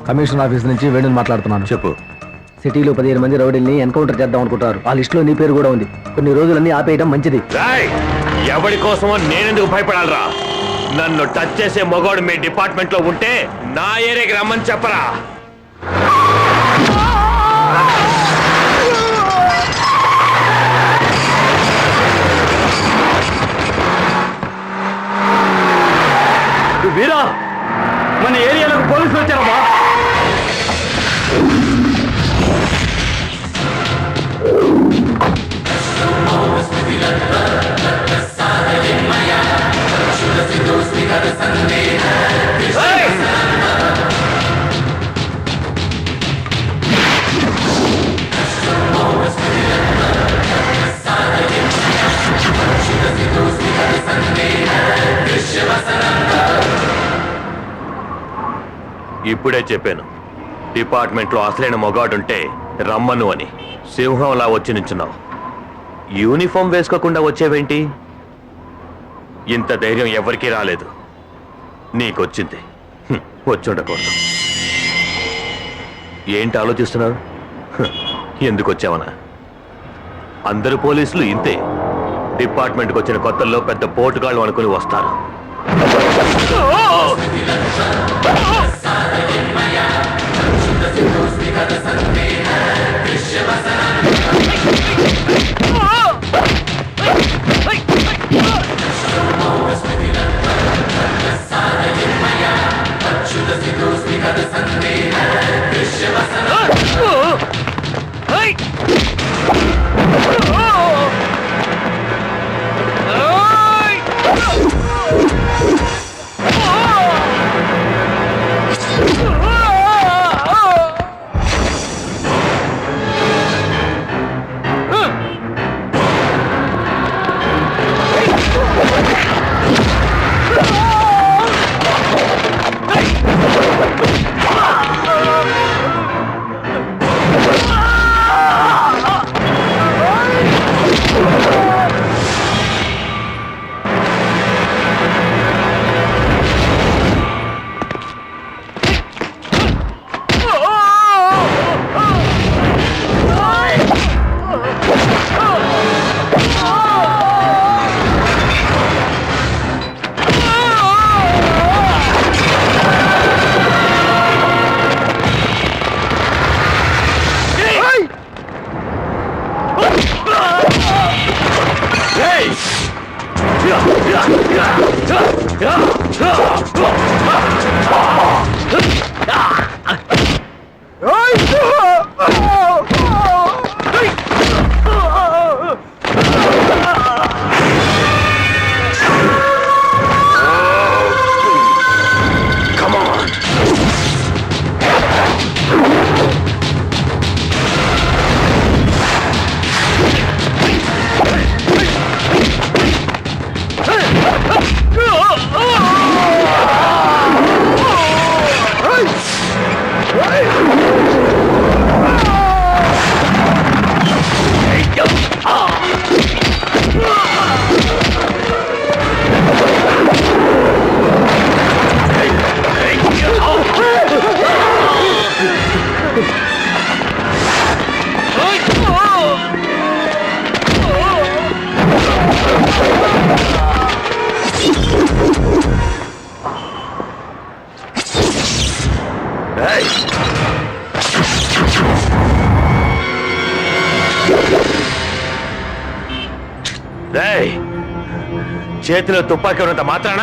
Commissioner office నుంచి వేణుని మాట్లాడుతున్నాను. చెప్పు. సిటీలో 15 మంది రౌడీల్ని ఎన్కౌంటర్ చేద్దాం అనుకుంటారు. ఆ లిస్టులో నీ పేరు కూడా ఉంది. కొన్ని రోజులన్నీ ఆపేయడం మంచిది. ఎవరి కోసమో నేనెందుకు భయపడాలరా? నన్ను టచ్ చేసే మగోడు మీ డిపార్ట్మెంట్ లో ఉంటే నా ఏరియాకి రమ్మని చెప్పరా. వీరా, మన ఏరియాలోకి పోలీసులు వచ్చారమ్మా. ఇప్పుడే చెప్పాను, డిపార్ట్మెంట్లో అసలైన మొగాడుంటే రమ్మను అని. సింహంలా వచ్చి నించున్నావు. యూనిఫామ్ వేసుకోకుండా వచ్చేవేంటి? ఇంత ధైర్యం ఎవరికీ రాలేదు. నీకొచ్చింది. వచ్చుండకూడదు. ఏంటి ఆలోచిస్తున్నావు? ఎందుకు వచ్చావనా? అందరు పోలీసులు ఇంతే. డిపార్ట్మెంట్కి వచ్చిన కొత్తల్లో పెద్ద పోటుగాళ్ళు అనుకుని వస్తారు. చేతిలో తుపాకీ ఉన్నంత మాత్రాన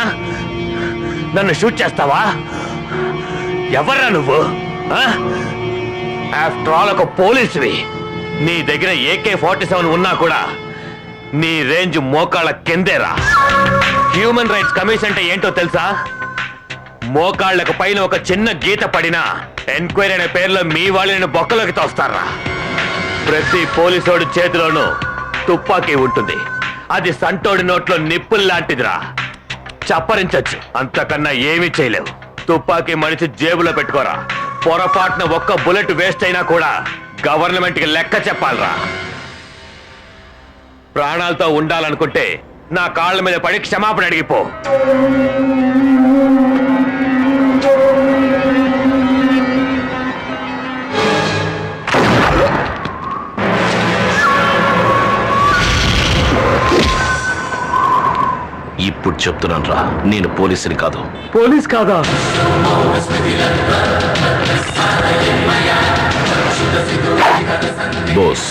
నన్ను షూట్ చేస్తావా? ఎవర్రా నువ్వు? ఆఫ్టర్ ఆల్ ఒక పోలీసువి. నీ దగ్గర AK-47 ఉన్నా కూడా నీ రేంజ్ మోకాళ్ళ కిందేరా. హ్యూమన్ రైట్స్ కమిషన్ అంటే ఏంటో తెలుసా? మోకాళ్లకు పైన ఒక చిన్న గీత పడినా ఎంక్వైరీ అనే పేరులో మీ వాళ్ళని బొక్కలోకి తోస్తారా. ప్రతి పోలీసోడు చేతిలోనూ తుపాకీ ఉంటుంది. అది సంటోడి నోట్లో నిప్పుల్లాంటిదిరా. చప్పరించచ్చు, అంతకన్నా ఏమీ చేయలేవు. తుపాకీ మనిషి జేబులో పెట్టుకోరా. పొరపాటున ఒక్క బుల్లెట్ వేస్ట్ అయినా కూడా గవర్నమెంట్కి లెక్క చెప్పాలరా. ప్రాణాలతో ఉండాలనుకుంటే నా కాళ్ళ మీద పడి క్షమాపణ అడిగిపో. ఇప్పుడు చెప్తున్నాను రా, నేను పోలీసుని కాదు. పోలీస్ కాదా? బోస్